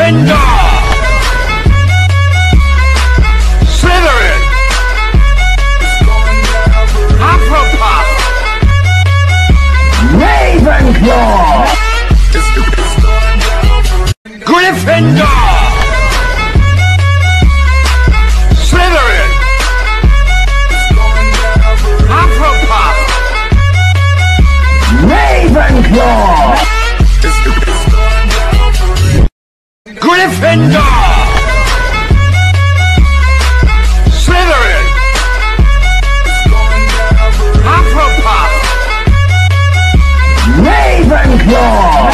Gryffindor, Slytherin, Hufflepuff, Ravenclaw, Gryffindor, Slytherin, Hufflepuff, Ravenclaw, Gryffindor, Slytherin, Hufflepuff, Ravenclaw,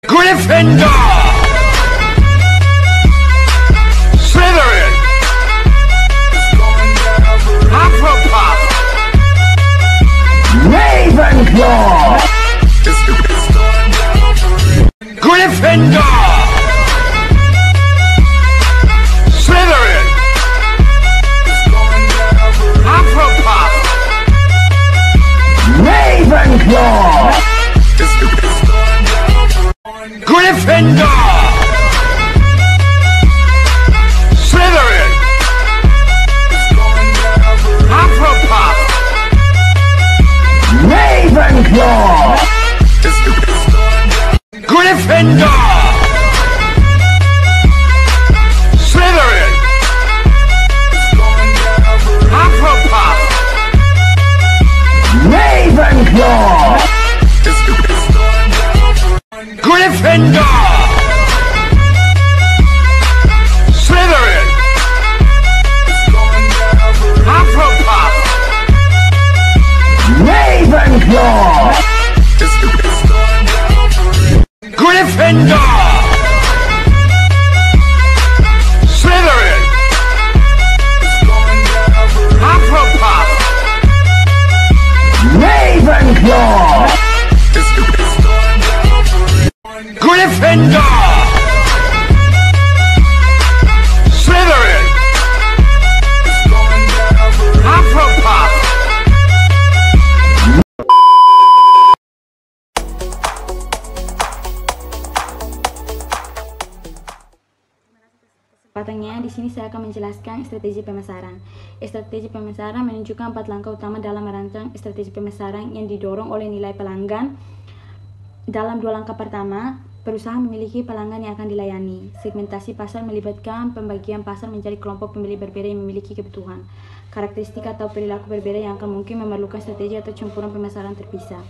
Gryffindor, Slytherin, Hufflepuff, Ravenclaw, Gryffindor, Slytherin, Hufflepuff, Ravenclaw, Gryffindor, Slytherin, Hufflepuff, Ravenclaw, Gryffindor, Slytherin, Hufflepuff, Ravenclaw, Gryffindor, Slytherin, Hufflepuff, Ravenclaw, Gryffindor, Slytherin, Hufflepuff, Ravenclaw, Gryffindor, Slytherin, Hufflepuff. Kesempatannya, di sini saya akan menjelaskan strategi pemasaran. Strategi pemasaran menunjukkan 4 langkah utama dalam merancang strategi pemasaran yang didorong oleh nilai pelanggan. Dalam 2 langkah pertama, perusahaan memiliki pelanggan yang akan dilayani. Segmentasi pasar melibatkan pembagian pasar menjadi kelompok pembeli berbeda yang memiliki kebutuhan, karakteristik atau perilaku berbeda yang akan mungkin memerlukan strategi atau campuran pemasaran terpisah.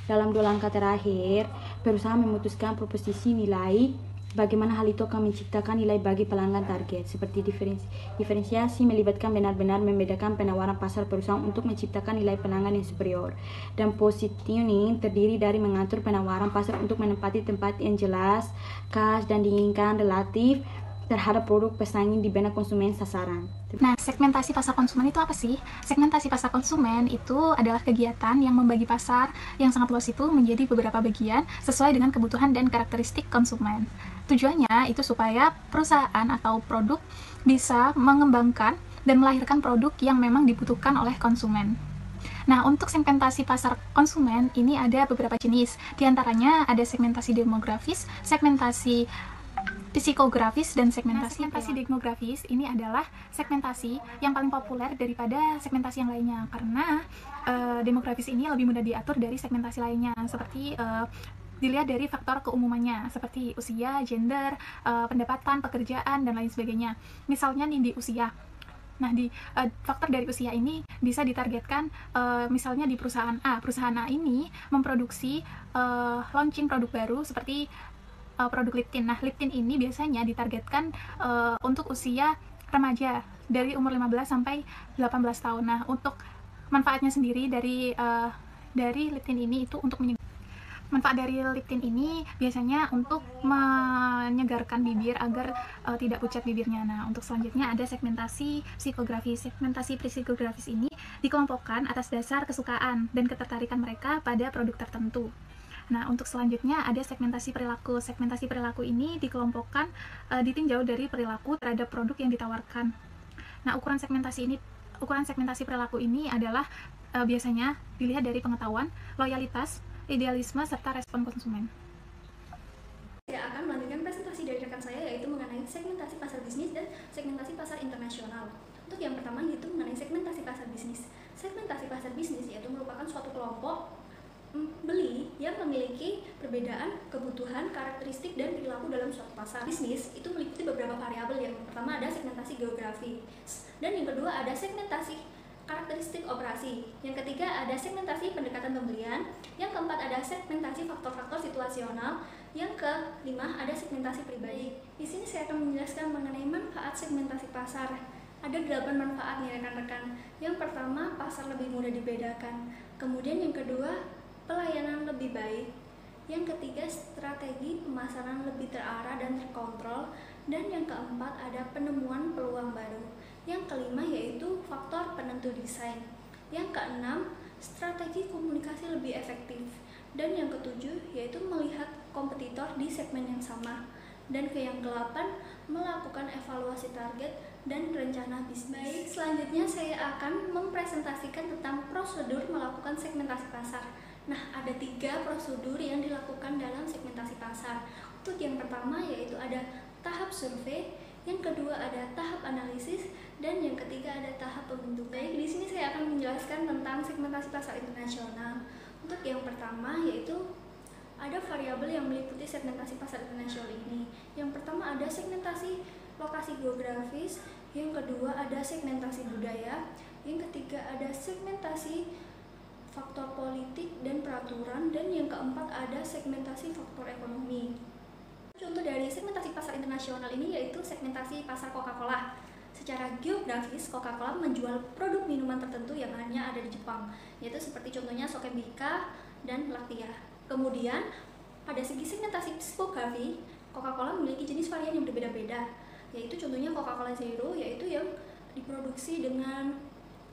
Dalam 2 langkah terakhir, perusahaan memutuskan proposisi nilai. Bagaimana hal itu akan menciptakan nilai bagi pelanggan target, seperti diferensiasi melibatkan benar-benar membedakan penawaran pasar perusahaan untuk menciptakan nilai pelanggan yang superior. Dan positioning terdiri dari mengatur penawaran pasar untuk menempati tempat yang jelas, khas, dan diinginkan relatif terhadap produk pesaing di benak konsumen sasaran. Nah, segmentasi pasar konsumen itu apa sih? Segmentasi pasar konsumen itu adalah kegiatan yang membagi pasar yang sangat luas itu menjadi beberapa bagian sesuai dengan kebutuhan dan karakteristik konsumen. Tujuannya itu supaya perusahaan atau produk bisa mengembangkan dan melahirkan produk yang memang dibutuhkan oleh konsumen. Nah, untuk segmentasi pasar konsumen ini ada beberapa jenis. Di antaranya ada segmentasi demografis, segmentasi psikografis, dan segmentasi demografis. Ini adalah segmentasi yang paling populer daripada segmentasi yang lainnya karena demografis ini lebih mudah diatur dari segmentasi lainnya, seperti dilihat dari faktor keumumannya seperti usia, gender, pendapatan, pekerjaan, dan lain sebagainya. Misalnya nih di usia. Nah, di faktor dari usia ini bisa ditargetkan, misalnya di perusahaan A ini memproduksi launching produk baru seperti produk liptin. Nah, liptin ini biasanya ditargetkan untuk usia remaja dari umur 15 sampai 18 tahun. Nah, untuk manfaatnya sendiri dari liptin ini itu untuk manfaat dari liptin ini biasanya untuk menyegarkan bibir agar tidak pucat bibirnya. Nah, untuk selanjutnya ada segmentasi psikografis. Segmentasi psikografis ini dikelompokkan atas dasar kesukaan dan ketertarikan mereka pada produk tertentu. Nah, untuk selanjutnya ada segmentasi perilaku. Segmentasi perilaku ini dikelompokkan ditinjau dari perilaku terhadap produk yang ditawarkan. Nah, ukuran segmentasi perilaku ini adalah biasanya dilihat dari pengetahuan, loyalitas, idealisme, serta respon konsumen. segmentasi pasar bisnis dan segmentasi pasar internasional. Untuk yang pertama yaitu mengenai segmentasi pasar bisnis. Segmentasi pasar bisnis yaitu merupakan suatu kelompok beli yang memiliki perbedaan kebutuhan, karakteristik, dan perilaku dalam suatu pasar. Bisnis itu meliputi beberapa variabel. Yang pertama ada segmentasi geografi, dan yang kedua ada segmentasi karakteristik operasi, yang ketiga ada segmentasi pendekatan pembelian, yang keempat ada segmentasi faktor-faktor situasional, yang kelima ada segmentasi pribadi. Di sini saya akan menjelaskan mengenai manfaat segmentasi pasar. Ada 8 manfaat nih rekan-rekan. Yang pertama, pasar lebih mudah dibedakan. Kemudian yang kedua, pelayanan lebih baik. Yang ketiga, strategi pemasaran lebih terarah dan terkontrol. Dan yang keempat, ada penemuan peluang baru. Yang kelima yaitu faktor penentu desain. Yang keenam, strategi komunikasi lebih efektif. Dan yang ketujuh yaitu melihat kompetitor di segmen yang sama. Dan yang ke-8, melakukan evaluasi target dan rencana bisnis. Baik, selanjutnya saya akan mempresentasikan tentang prosedur melakukan segmentasi pasar. Nah, ada 3 prosedur yang dilakukan dalam segmentasi pasar. Untuk yang pertama yaitu ada tahap survei, yang kedua ada tahap analisis, dan yang ketiga ada tahap pembentukan. Baik, di sini saya akan menjelaskan tentang segmentasi pasar internasional. Untuk yang pertama yaitu ada variabel yang meliputi segmentasi pasar internasional ini. Yang pertama ada segmentasi lokasi geografis, yang kedua ada segmentasi budaya, yang ketiga ada segmentasi faktor politik dan peraturan, dan yang keempat ada segmentasi faktor ekonomi. Contoh dari segmentasi pasar internasional ini yaitu segmentasi pasar Coca-Cola. Secara geografis, Coca-Cola menjual produk minuman tertentu yang hanya ada di Jepang, yaitu seperti contohnya Sokebika dan Lactia. Kemudian, pada segi segmentasi psikografi, Coca-Cola memiliki jenis varian yang berbeda-beda, yaitu contohnya Coca-Cola Zero, yaitu yang diproduksi dengan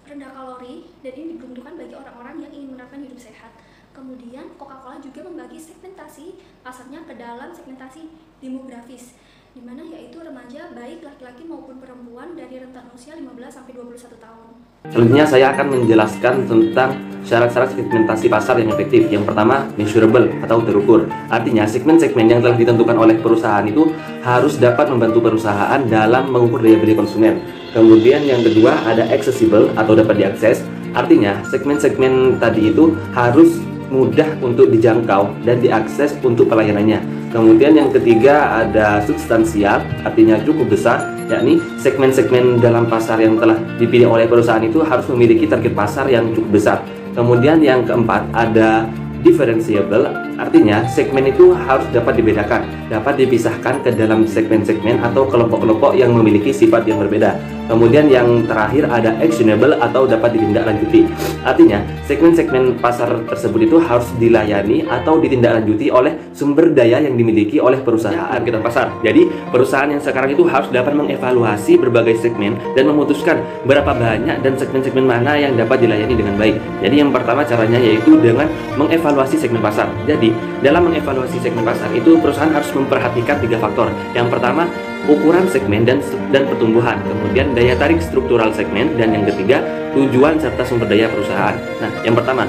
rendah kalori dan ini diperuntukkan bagi orang-orang yang ingin menerapkan hidup sehat. Kemudian, Coca-Cola juga membagi segmentasi pasarnya ke dalam segmentasi demografis, di mana yaitu remaja baik laki-laki maupun perempuan dari rentang usia 15-21 tahun. Selanjutnya saya akan menjelaskan tentang syarat-syarat segmentasi pasar yang efektif. Yang pertama, measurable atau terukur. Artinya, segmen-segmen yang telah ditentukan oleh perusahaan itu harus dapat membantu perusahaan dalam mengukur daya beli konsumen. Kemudian yang kedua ada accessible atau dapat diakses. Artinya, segmen-segmen tadi itu harus mudah untuk dijangkau dan diakses untuk pelayanannya. Kemudian yang ketiga ada substansial, artinya cukup besar, yakni segmen-segmen dalam pasar yang telah dipilih oleh perusahaan itu harus memiliki target pasar yang cukup besar. Kemudian yang keempat ada differentiable, artinya segmen itu harus dapat dibedakan, dapat dipisahkan ke dalam segmen-segmen atau kelompok-kelompok yang memiliki sifat yang berbeda. Kemudian yang terakhir ada actionable atau dapat ditindaklanjuti. Artinya, segmen-segmen pasar tersebut itu harus dilayani atau ditindaklanjuti oleh sumber daya yang dimiliki oleh perusahaan kita pasar. Jadi, perusahaan yang sekarang itu harus dapat mengevaluasi berbagai segmen dan memutuskan berapa banyak dan segmen-segmen mana yang dapat dilayani dengan baik. Jadi, yang pertama caranya yaitu dengan mengevaluasi segmen pasar. Jadi, dalam mengevaluasi segmen pasar itu perusahaan harus memperhatikan 3 faktor. Yang pertama, ukuran segmen dan pertumbuhan, kemudian daya tarik struktural segmen, dan yang ketiga tujuan serta sumber daya perusahaan. Nah, yang pertama,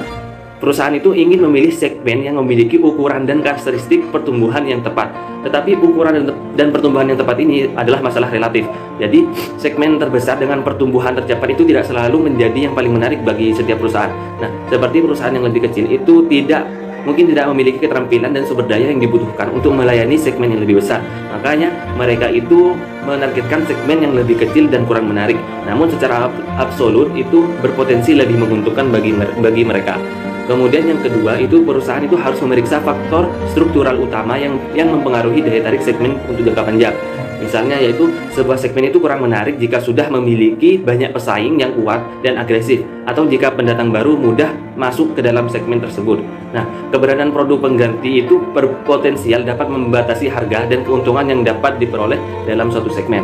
perusahaan itu ingin memilih segmen yang memiliki ukuran dan karakteristik pertumbuhan yang tepat. Tetapi ukuran dan pertumbuhan yang tepat ini adalah masalah relatif. Jadi, segmen terbesar dengan pertumbuhan tercepat itu tidak selalu menjadi yang paling menarik bagi setiap perusahaan. Nah, seperti perusahaan yang lebih kecil itu mungkin tidak memiliki keterampilan dan sumber daya yang dibutuhkan untuk melayani segmen yang lebih besar. Makanya mereka itu menargetkan segmen yang lebih kecil dan kurang menarik. Namun secara absolut itu berpotensi lebih menguntungkan bagi mereka. Kemudian yang kedua itu perusahaan itu harus memeriksa faktor struktural utama yang mempengaruhi daya tarik segmen untuk jangka panjang. Misalnya yaitu sebuah segmen itu kurang menarik jika sudah memiliki banyak pesaing yang kuat dan agresif, atau jika pendatang baru mudah masuk ke dalam segmen tersebut. Nah, keberadaan produk pengganti itu berpotensial dapat membatasi harga dan keuntungan yang dapat diperoleh dalam suatu segmen.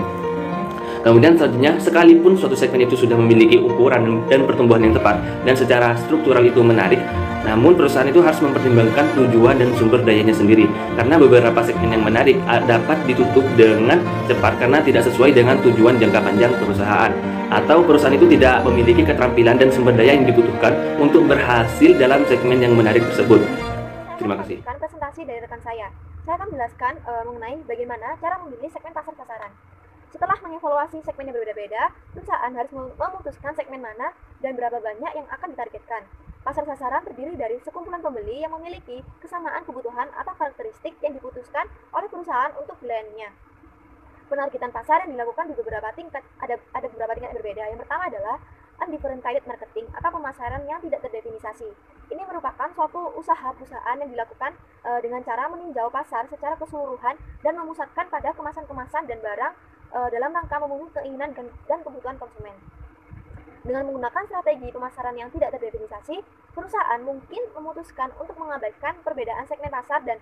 Kemudian selanjutnya, sekalipun suatu segmen itu sudah memiliki ukuran dan pertumbuhan yang tepat dan secara struktural itu menarik, namun perusahaan itu harus mempertimbangkan tujuan dan sumber dayanya sendiri. Karena beberapa segmen yang menarik dapat ditutup dengan cepat karena tidak sesuai dengan tujuan jangka panjang perusahaan, atau perusahaan itu tidak memiliki keterampilan dan sumber daya yang dibutuhkan untuk berhasil dalam segmen yang menarik tersebut. Terima kasih. Presentasi dari rekan saya. saya akan menjelaskan mengenai bagaimana cara memilih segmen pasar sasaran. Setelah mengevaluasi segmen yang berbeda-beda, perusahaan harus memutuskan segmen mana dan berapa banyak yang akan ditargetkan. Pasar sasaran terdiri dari sekumpulan pembeli yang memiliki kesamaan kebutuhan atau karakteristik yang diputuskan oleh perusahaan untuk dilayaninya. Penargetan pasar yang dilakukan di beberapa tingkat, ada beberapa tingkat yang berbeda. Yang pertama adalah undifferentiated marketing atau pemasaran yang tidak terdefinisasi. Ini merupakan suatu usaha perusahaan yang dilakukan dengan cara meninjau pasar secara keseluruhan dan memusatkan pada kemasan-kemasan dan barang dalam rangka memenuhi keinginan dan kebutuhan konsumen. Dengan menggunakan strategi pemasaran yang tidak terdefinisasi, perusahaan mungkin memutuskan untuk mengabaikan perbedaan segmen pasar dan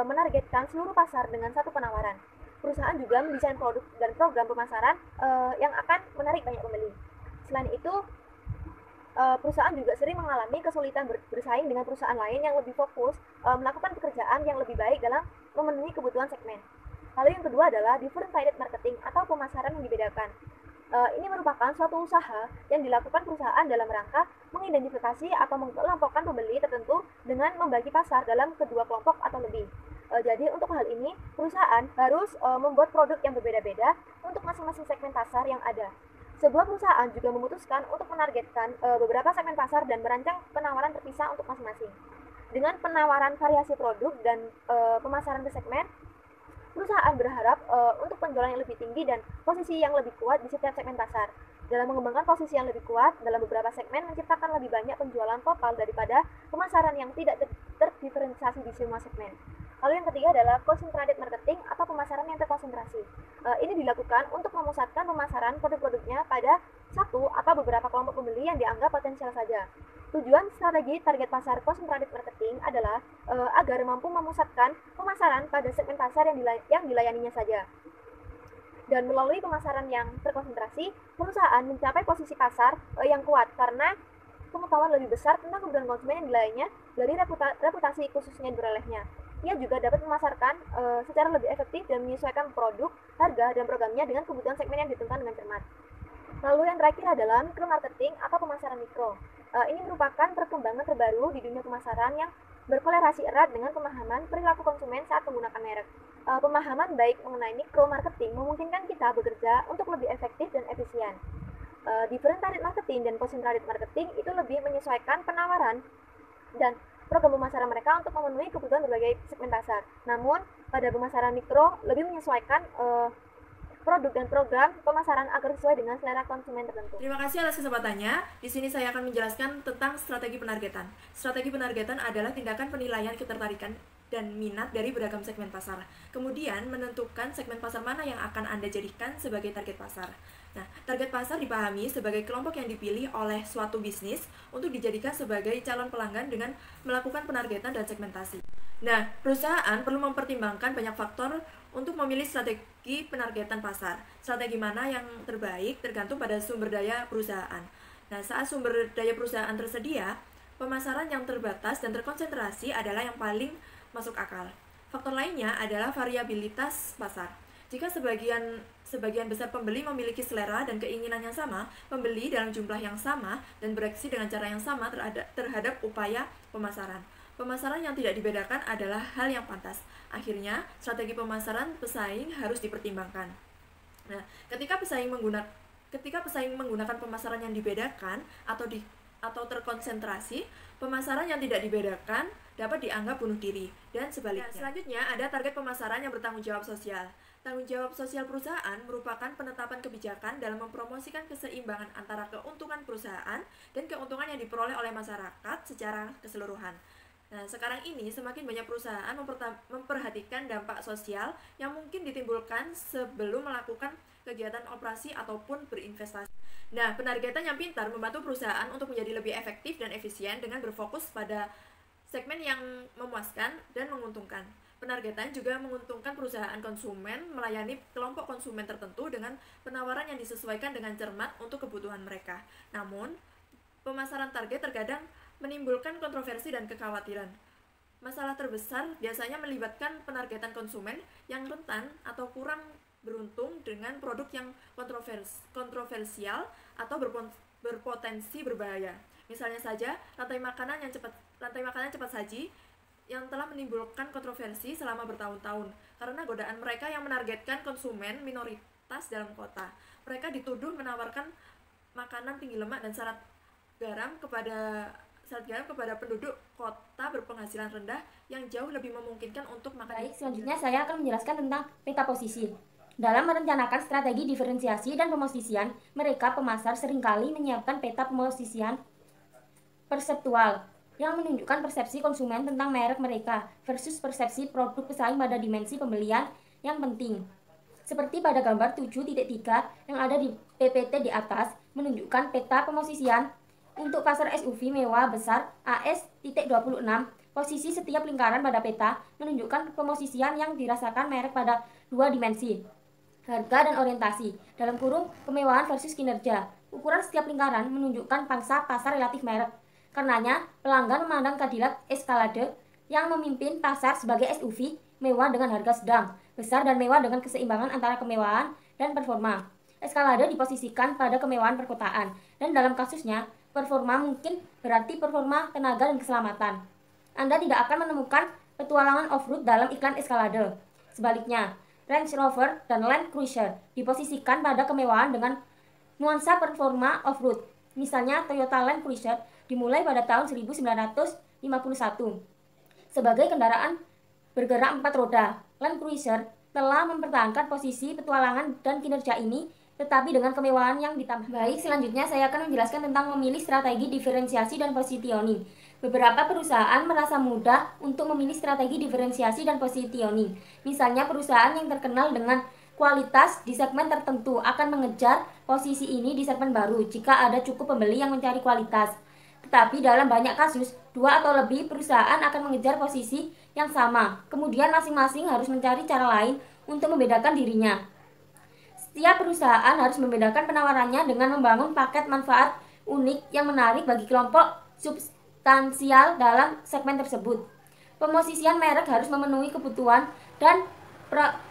menargetkan seluruh pasar dengan satu penawaran. Perusahaan juga mendesain produk dan program pemasaran yang akan menarik banyak pembeli. Selain itu, perusahaan juga sering mengalami kesulitan bersaing dengan perusahaan lain yang lebih fokus melakukan pekerjaan yang lebih baik dalam memenuhi kebutuhan segmen. Lalu yang kedua adalah differentiated marketing atau pemasaran yang dibedakan. Ini merupakan suatu usaha yang dilakukan perusahaan dalam rangka mengidentifikasi atau mengelompokkan pembeli tertentu dengan membagi pasar dalam kedua kelompok atau lebih. Jadi untuk hal ini, perusahaan harus membuat produk yang berbeda-beda untuk masing-masing segmen pasar yang ada. Sebuah perusahaan juga memutuskan untuk menargetkan beberapa segmen pasar dan merancang penawaran terpisah untuk masing-masing. Dengan penawaran variasi produk dan pemasaran ke segmen, perusahaan berharap untuk penjualan yang lebih tinggi dan posisi yang lebih kuat di setiap segmen pasar. Dalam mengembangkan posisi yang lebih kuat dalam beberapa segmen menciptakan lebih banyak penjualan total daripada pemasaran yang tidak terdiferensiasi di semua segmen. Lalu yang ketiga adalah concentrated marketing atau pemasaran yang terkonsentrasi. Ini dilakukan untuk memusatkan pemasaran produk-produknya pada satu atau beberapa kelompok pembeli yang dianggap potensial saja. Tujuan strategi target pasar concentrated marketing adalah agar mampu memusatkan pemasaran pada segmen pasar yang dilayaninya saja. Dan melalui pemasaran yang terkonsentrasi, perusahaan mencapai posisi pasar yang kuat karena pengetahuan lebih besar tentang kebutuhan konsumen yang dilayaninya dari reputasi khususnya diperolehnya. Ia juga dapat memasarkan secara lebih efektif dan menyesuaikan produk, harga, dan programnya dengan kebutuhan segmen yang ditentukan dengan cermat. Lalu yang terakhir adalah mikro marketing atau pemasaran mikro. Ini merupakan perkembangan terbaru di dunia pemasaran yang berkolerasi erat dengan pemahaman perilaku konsumen saat menggunakan merek. Pemahaman baik mengenai mikro marketing memungkinkan kita bekerja untuk lebih efektif dan efisien. Differentiated marketing dan concentrated marketing itu lebih menyesuaikan penawaran dan program pemasaran mereka untuk memenuhi kebutuhan berbagai segmen pasar. Namun, pada pemasaran mikro lebih menyesuaikan produk dan program pemasaran agar sesuai dengan selera konsumen tertentu. Terima kasih atas kesempatannya. Di sini saya akan menjelaskan tentang strategi penargetan. Strategi penargetan adalah tindakan penilaian ketertarikan dan minat dari beragam segmen pasar. Kemudian menentukan segmen pasar mana yang akan Anda jadikan sebagai target pasar. Nah, target pasar dipahami sebagai kelompok yang dipilih oleh suatu bisnis untuk dijadikan sebagai calon pelanggan dengan melakukan penargetan dan segmentasi. Nah, perusahaan perlu mempertimbangkan banyak faktor untuk memilih strategi penargetan pasar. Strategi mana yang terbaik tergantung pada sumber daya perusahaan. Nah, saat sumber daya perusahaan tersedia, pemasaran yang terbatas dan terkonsentrasi adalah yang paling masuk akal. Faktor lainnya adalah variabilitas pasar. Jika sebagian besar pembeli memiliki selera dan keinginan yang sama, pembeli dalam jumlah yang sama dan bereaksi dengan cara yang sama terhadap upaya pemasaran. Pemasaran yang tidak dibedakan adalah hal yang pantas. Akhirnya, strategi pemasaran pesaing harus dipertimbangkan. Nah, ketika pesaing menggunakan pemasaran yang dibedakan atau terkonsentrasi, pemasaran yang tidak dibedakan dapat dianggap bunuh diri dan sebaliknya. Nah, selanjutnya ada target pemasaran yang bertanggung jawab sosial. Tanggung jawab sosial perusahaan merupakan penetapan kebijakan dalam mempromosikan keseimbangan antara keuntungan perusahaan dan keuntungan yang diperoleh oleh masyarakat secara keseluruhan. Nah, sekarang ini semakin banyak perusahaan memperhatikan dampak sosial yang mungkin ditimbulkan sebelum melakukan kegiatan operasi ataupun berinvestasi. Nah, penargetan yang pintar membantu perusahaan untuk menjadi lebih efektif dan efisien dengan berfokus pada segmen yang memuaskan dan menguntungkan. Penargetan juga menguntungkan perusahaan konsumen melayani kelompok konsumen tertentu dengan penawaran yang disesuaikan dengan cermat untuk kebutuhan mereka. Namun, pemasaran target terkadang menimbulkan kontroversi dan kekhawatiran. Masalah terbesar biasanya melibatkan penargetan konsumen yang rentan atau kurang beruntung dengan produk yang kontroversial atau berpotensi berbahaya. Misalnya saja, rantai makanan cepat saji yang telah menimbulkan kontroversi selama bertahun-tahun karena godaan mereka yang menargetkan konsumen minoritas dalam kota. Mereka dituduh menawarkan makanan tinggi lemak dan syarat garam kepada penduduk kota berpenghasilan rendah yang jauh lebih memungkinkan untuk makan. Baik, selanjutnya saya akan menjelaskan tentang peta posisi. Dalam merencanakan strategi diferensiasi dan pemosisian, mereka pemasar seringkali menyiapkan peta pemosisian perseptual yang menunjukkan persepsi konsumen tentang merek mereka versus persepsi produk pesaing pada dimensi pembelian yang penting. Seperti pada gambar 7.3 yang ada di PPT di atas, menunjukkan peta pemosisian untuk pasar SUV mewah besar AS.26. Posisi setiap lingkaran pada peta menunjukkan pemosisian yang dirasakan merek pada dua dimensi, harga dan orientasi, dalam kurung kemewahan versus kinerja. Ukuran setiap lingkaran menunjukkan pangsa pasar relatif merek. Karenanya, pelanggan memandang Cadillac Escalade yang memimpin pasar sebagai SUV mewah dengan harga sedang, besar dan mewah dengan keseimbangan antara kemewahan dan performa. Escalade diposisikan pada kemewahan perkotaan, dan dalam kasusnya, performa mungkin berarti performa tenaga dan keselamatan. Anda tidak akan menemukan petualangan off-road dalam iklan Escalade. Sebaliknya, Range Rover dan Land Cruiser diposisikan pada kemewahan dengan nuansa performa off-road. Misalnya, Toyota Land Cruiser dimulai pada tahun 1951 sebagai kendaraan bergerak 4 roda. Land Cruiser telah mempertahankan posisi petualangan dan kinerja ini, tetapi dengan kemewahan yang ditambah. Baik, selanjutnya saya akan menjelaskan tentang memilih strategi diferensiasi dan positioning. Beberapa perusahaan merasa mudah untuk memilih strategi diferensiasi dan positioning. Misalnya, perusahaan yang terkenal dengan kualitas di segmen tertentu akan mengejar posisi ini di segmen baru jika ada cukup pembeli yang mencari kualitas. Tetapi dalam banyak kasus, 2 atau lebih perusahaan akan mengejar posisi yang sama. Kemudian masing-masing harus mencari cara lain untuk membedakan dirinya. Setiap perusahaan harus membedakan penawarannya dengan membangun paket manfaat unik yang menarik bagi kelompok substansial dalam segmen tersebut. Pemosisian merek harus memenuhi kebutuhan dan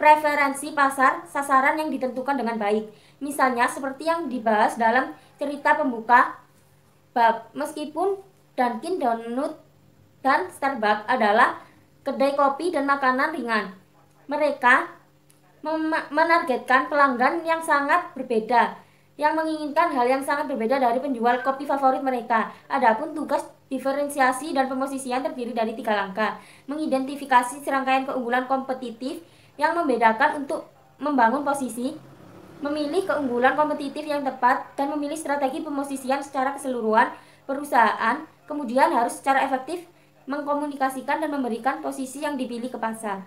preferensi pasar sasaran yang ditentukan dengan baik. Misalnya seperti yang dibahas dalam cerita pembuka bab, meskipun Dunkin Donuts dan Starbucks adalah kedai kopi dan makanan ringan, mereka menargetkan pelanggan yang sangat berbeda, yang menginginkan hal yang sangat berbeda dari penjual kopi favorit mereka. Adapun tugas diferensiasi dan pemosisian terdiri dari 3 langkah: mengidentifikasi serangkaian keunggulan kompetitif yang membedakan untuk membangun posisi, memilih keunggulan kompetitif yang tepat, dan memilih strategi pemosisian secara keseluruhan. Perusahaan kemudian harus secara efektif mengkomunikasikan dan memberikan posisi yang dipilih ke pasar.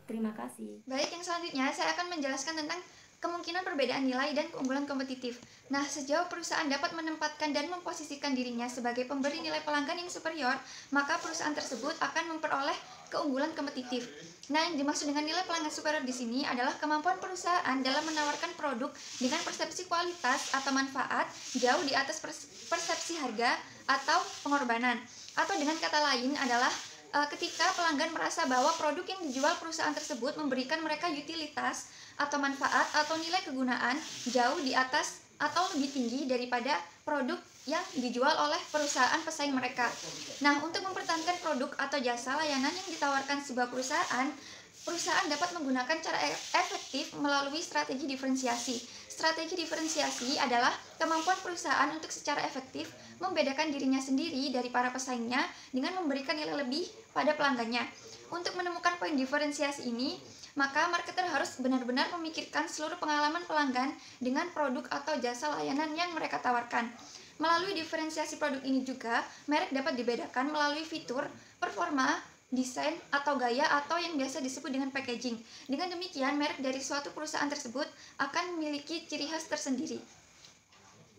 Terima kasih. Baik, yang selanjutnya saya akan menjelaskan tentang kemungkinan perbedaan nilai dan keunggulan kompetitif. Nah, sejauh perusahaan dapat menempatkan dan memposisikan dirinya sebagai pemberi nilai pelanggan yang superior, maka perusahaan tersebut akan memperoleh keunggulan kompetitif. Nah, yang dimaksud dengan nilai pelanggan superior di sini adalah kemampuan perusahaan dalam menawarkan produk dengan persepsi kualitas atau manfaat jauh di atas persepsi harga atau pengorbanan. Atau dengan kata lain adalah ketika pelanggan merasa bahwa produk yang dijual perusahaan tersebut memberikan mereka utilitas atau manfaat atau nilai kegunaan jauh di atas atau lebih tinggi daripada produk yang dijual oleh perusahaan pesaing mereka. Nah, untuk mempertahankan produk atau jasa layanan yang ditawarkan sebuah perusahaan dapat menggunakan cara efektif melalui strategi diferensiasi. Strategi diferensiasi adalah kemampuan perusahaan untuk secara efektif membedakan dirinya sendiri dari para pesaingnya dengan memberikan nilai lebih pada pelanggannya. Untuk menemukan poin diferensiasi ini, maka marketer harus benar-benar memikirkan seluruh pengalaman pelanggan dengan produk atau jasa layanan yang mereka tawarkan. Melalui diferensiasi produk ini juga, merek dapat dibedakan melalui fitur, performa, desain, atau gaya, atau yang biasa disebut dengan packaging. Dengan demikian, merek dari suatu perusahaan tersebut akan memiliki ciri khas tersendiri.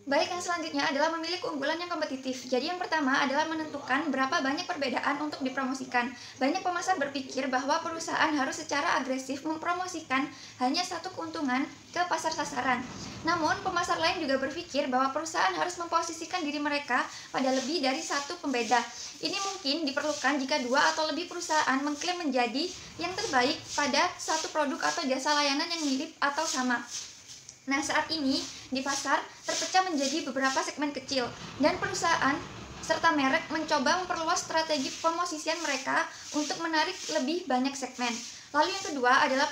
Baik, yang selanjutnya adalah memilih keunggulan yang kompetitif. Jadi yang pertama adalah menentukan berapa banyak perbedaan untuk dipromosikan. Banyak pemasar berpikir bahwa perusahaan harus secara agresif mempromosikan hanya satu keuntungan ke pasar sasaran. Namun, pemasar lain juga berpikir bahwa perusahaan harus memposisikan diri mereka pada lebih dari satu pembeda. Ini mungkin diperlukan jika 2 atau lebih perusahaan mengklaim menjadi yang terbaik pada satu produk atau jasa layanan yang mirip atau sama. Nah, saat ini di pasar terpecah menjadi beberapa segmen kecil dan perusahaan serta merek mencoba memperluas strategi pemosisian mereka untuk menarik lebih banyak segmen. Lalu yang kedua adalah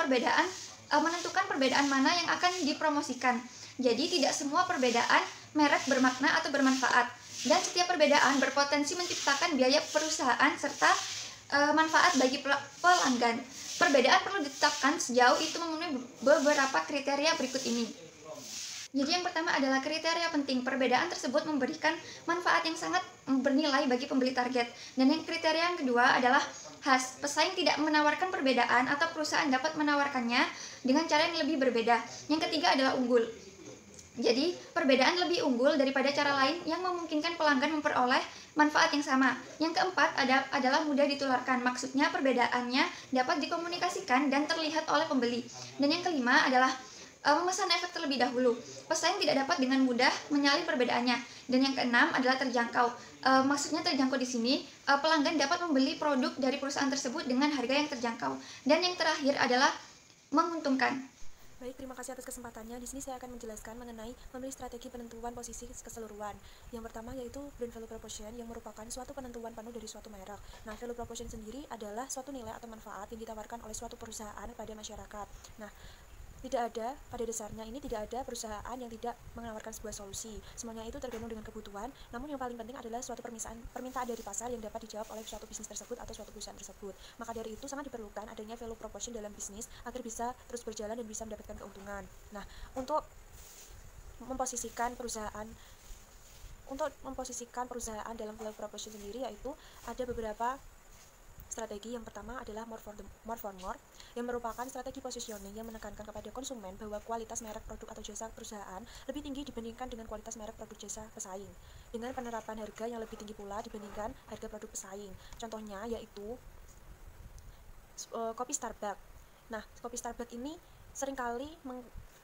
menentukan perbedaan mana yang akan dipromosikan. Jadi tidak semua perbedaan merek bermakna atau bermanfaat, dan setiap perbedaan berpotensi menciptakan biaya perusahaan serta manfaat bagi pelanggan. Perbedaan perlu ditetapkan sejauh itu memenuhi beberapa kriteria berikut ini. Jadi yang pertama adalah kriteria penting. Perbedaan tersebut memberikan manfaat yang sangat bernilai bagi pembeli target. Dan yang kriteria yang kedua adalah khas. Pesaing tidak menawarkan perbedaan atau perusahaan dapat menawarkannya dengan cara yang lebih berbeda. Yang ketiga adalah unggul. Jadi, perbedaan lebih unggul daripada cara lain yang memungkinkan pelanggan memperoleh manfaat yang sama. Yang keempat adalah mudah ditularkan. Maksudnya perbedaannya dapat dikomunikasikan dan terlihat oleh pembeli. Dan yang kelima adalah memesan efek terlebih dahulu. Pesaing tidak dapat dengan mudah menyalin perbedaannya. Dan yang keenam adalah terjangkau. Maksudnya terjangkau di sini, pelanggan dapat membeli produk dari perusahaan tersebut dengan harga yang terjangkau. Dan yang terakhir adalah menguntungkan. Baik, terima kasih atas kesempatannya. Di sini saya akan menjelaskan mengenai memilih strategi penentuan posisi keseluruhan. Yang pertama yaitu brand value proposition, yang merupakan suatu penentuan penuh dari suatu merek. Nah, value proposition sendiri adalah suatu nilai atau manfaat yang ditawarkan oleh suatu perusahaan pada masyarakat. Nah, pada dasarnya ini tidak ada perusahaan yang tidak menawarkan sebuah solusi. Semuanya itu tergantung dengan kebutuhan, namun yang paling penting adalah suatu permintaan dari pasar yang dapat dijawab oleh suatu bisnis tersebut atau suatu perusahaan tersebut. Maka dari itu sangat diperlukan adanya value proposition dalam bisnis agar bisa terus berjalan dan bisa mendapatkan keuntungan. Nah, untuk memposisikan perusahaan dalam value proposition sendiri, yaitu ada beberapa strategi. Yang pertama adalah more for more, yang merupakan strategi positioning yang menekankan kepada konsumen bahwa kualitas merek produk atau jasa perusahaan lebih tinggi dibandingkan dengan kualitas merek produk jasa pesaing, dengan penerapan harga yang lebih tinggi pula dibandingkan harga produk pesaing. Contohnya yaitu kopi Starbucks. Nah, kopi Starbucks ini seringkali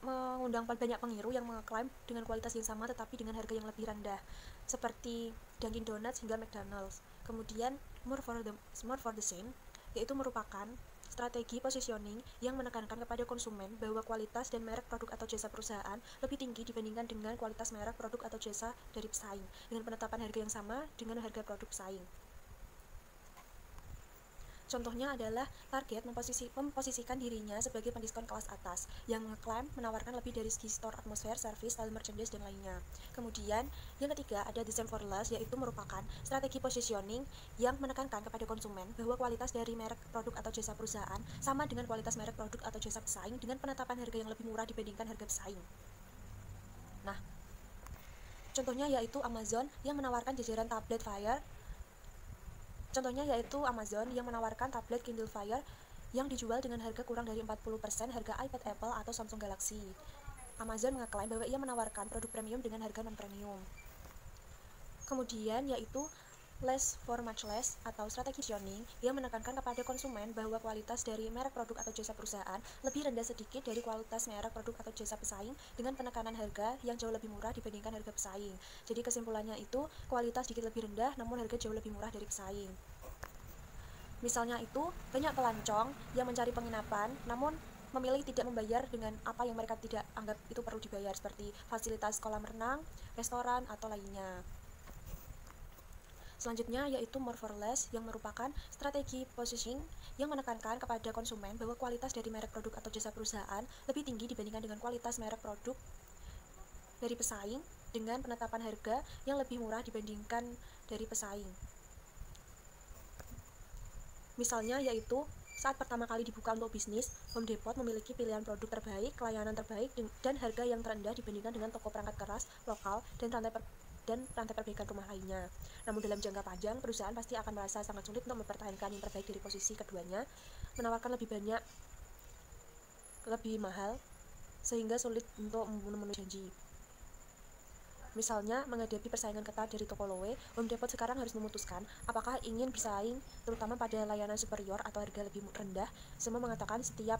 mengundang banyak pengiru yang mengklaim dengan kualitas yang sama tetapi dengan harga yang lebih rendah, seperti Dunkin Donuts hingga McDonald's. Kemudian more for the same, yaitu merupakan strategi positioning yang menekankan kepada konsumen bahwa kualitas dan merek produk atau jasa perusahaan lebih tinggi dibandingkan dengan kualitas merek produk atau jasa dari pesaing, dengan penetapan harga yang sama dengan harga produk pesaing. Contohnya adalah Target memposisikan dirinya sebagai pendiskon kelas atas yang mengklaim menawarkan lebih dari segi store, atmosfer, service, style merchandise, dan lainnya. Kemudian yang ketiga ada The Same for Less, yaitu merupakan strategi positioning yang menekankan kepada konsumen bahwa kualitas dari merek produk atau jasa perusahaan sama dengan kualitas merek produk atau jasa pesaing dengan penetapan harga yang lebih murah dibandingkan harga pesaing. Nah, contohnya yaitu Amazon yang menawarkan jajaran tablet Fire. Contohnya yaitu Amazon yang menawarkan tablet Kindle Fire yang dijual dengan harga kurang dari 40% harga iPad Apple atau Samsung Galaxy. Amazon mengaklaim bahwa ia menawarkan produk premium dengan harga non-premium. Kemudian yaitu Less for Much Less atau strategi positioning yang menekankan kepada konsumen bahwa kualitas dari merek produk atau jasa perusahaan lebih rendah sedikit dari kualitas merek produk atau jasa pesaing dengan penekanan harga yang jauh lebih murah dibandingkan harga pesaing. Jadi kesimpulannya itu kualitas sedikit lebih rendah namun harga jauh lebih murah dari pesaing. Misalnya itu banyak pelancong yang mencari penginapan namun memilih tidak membayar dengan apa yang mereka tidak anggap itu perlu dibayar, seperti fasilitas kolam renang, restoran, atau lainnya. Selanjutnya yaitu More for Less yang merupakan strategi positioning yang menekankan kepada konsumen bahwa kualitas dari merek produk atau jasa perusahaan lebih tinggi dibandingkan dengan kualitas merek produk dari pesaing dengan penetapan harga yang lebih murah dibandingkan dari pesaing. Misalnya yaitu saat pertama kali dibuka untuk bisnis, Home Depot memiliki pilihan produk terbaik, layanan terbaik, dan harga yang terendah dibandingkan dengan toko perangkat keras lokal dan rantai perbaikan rumah lainnya. Namun dalam jangka panjang, perusahaan pasti akan merasa sangat sulit untuk mempertahankan yang terbaik dari posisi keduanya, menawarkan lebih banyak, lebih mahal, sehingga sulit untuk memenuhi janji. Misalnya, menghadapi persaingan ketat dari toko Lowe, Home Depot sekarang harus memutuskan apakah ingin bersaing terutama pada layanan superior atau harga lebih rendah. Semua mengatakan setiap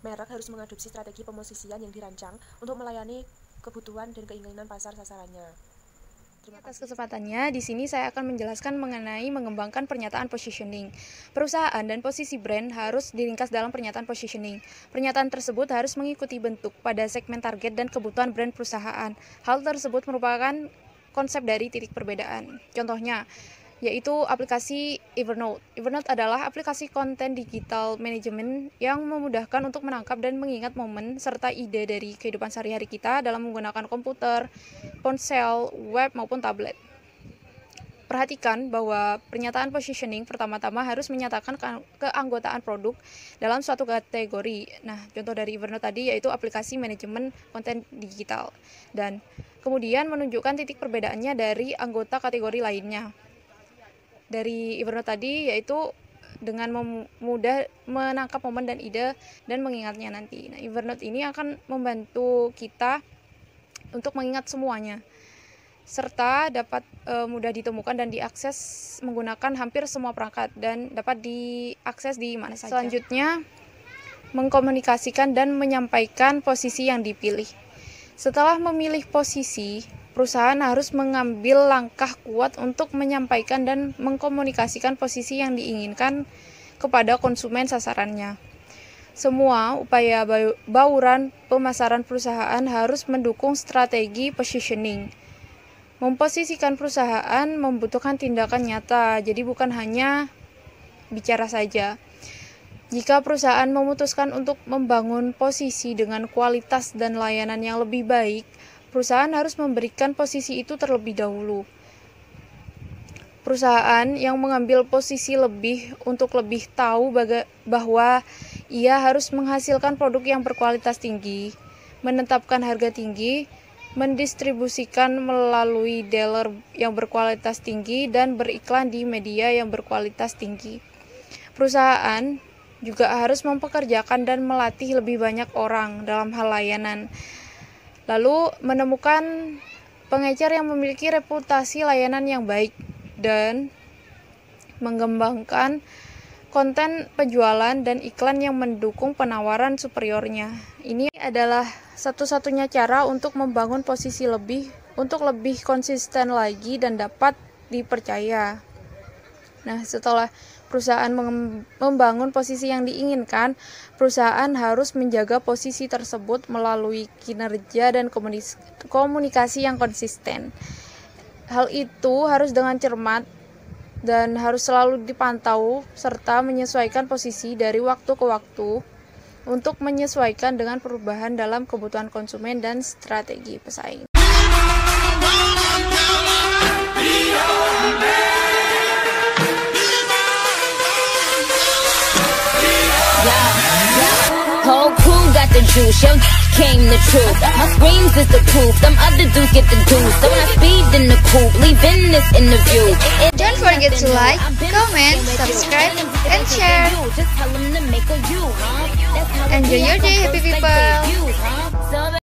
merek harus mengadopsi strategi pemosisian yang dirancang untuk melayani kebutuhan dan keinginan pasar sasarannya. Atas kesempatannya, di sini saya akan menjelaskan mengenai mengembangkan pernyataan positioning. Perusahaan dan posisi brand harus diringkas dalam pernyataan positioning. Pernyataan tersebut harus mengikuti bentuk pada segmen target dan kebutuhan brand perusahaan. Hal tersebut merupakan konsep dari titik perbedaan. Contohnya, yaitu aplikasi Evernote. Evernote adalah aplikasi konten digital manajemen yang memudahkan untuk menangkap dan mengingat momen serta ide dari kehidupan sehari-hari kita dalam menggunakan komputer, ponsel, web, maupun tablet. Perhatikan bahwa pernyataan positioning pertama-tama harus menyatakan keanggotaan produk dalam suatu kategori. Nah, contoh dari Evernote tadi yaitu aplikasi manajemen konten digital. Dan kemudian menunjukkan titik perbedaannya dari anggota kategori lainnya. Dari Evernote tadi yaitu dengan mudah menangkap momen dan ide dan mengingatnya nanti. Nah, Evernote ini akan membantu kita untuk mengingat semuanya, serta dapat mudah ditemukan dan diakses menggunakan hampir semua perangkat dan dapat diakses di mana saja. Selanjutnya, mengkomunikasikan dan menyampaikan posisi yang dipilih. Setelah memilih posisi, perusahaan harus mengambil langkah kuat untuk menyampaikan dan mengkomunikasikan posisi yang diinginkan kepada konsumen sasarannya. Semua upaya bauran pemasaran perusahaan harus mendukung strategi positioning. Memposisikan perusahaan membutuhkan tindakan nyata, jadi bukan hanya bicara saja. Jika perusahaan memutuskan untuk membangun posisi dengan kualitas dan layanan yang lebih baik, perusahaan harus memberikan posisi itu terlebih dahulu. Perusahaan yang mengambil posisi lebih untuk lebih tahu bahwa ia harus menghasilkan produk yang berkualitas tinggi, menetapkan harga tinggi, mendistribusikan melalui dealer yang berkualitas tinggi, dan beriklan di media yang berkualitas tinggi. Perusahaan juga harus mempekerjakan dan melatih lebih banyak orang dalam hal layanan. Lalu menemukan pengecer yang memiliki reputasi layanan yang baik dan mengembangkan konten penjualan dan iklan yang mendukung penawaran superiornya. Ini adalah satu-satunya cara untuk membangun posisi untuk lebih konsisten lagi dan dapat dipercaya. Nah, setelah perusahaan membangun posisi yang diinginkan, perusahaan harus menjaga posisi tersebut melalui kinerja dan komunikasi yang konsisten. Hal itu harus dengan cermat dan harus selalu dipantau serta menyesuaikan posisi dari waktu ke waktu untuk menyesuaikan dengan perubahan dalam kebutuhan konsumen dan strategi pesaing. Whole crew got the juice, yo came the truth. My screams is the proof, them other dudes get the juice. So when I speed in the coupe, leaving this interview. Don't forget to like, comment, subscribe, and share. Enjoy your day, happy people.